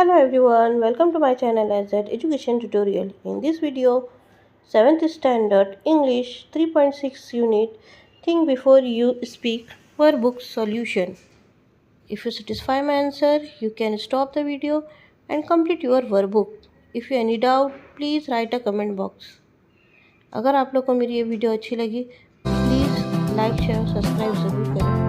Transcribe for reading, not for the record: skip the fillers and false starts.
Hello everyone, welcome to my channel as Education Tutorial. In this video, 7th Standard English 3.6 Unit Think Before You Speak Workbook Solution. If you satisfy my answer, you can stop the video and complete your workbook. If you any doubt, please write a comment box. अगर आप लोग को मेरी ये video अच्छी लगी, please like share subscribe ज़रूर करें.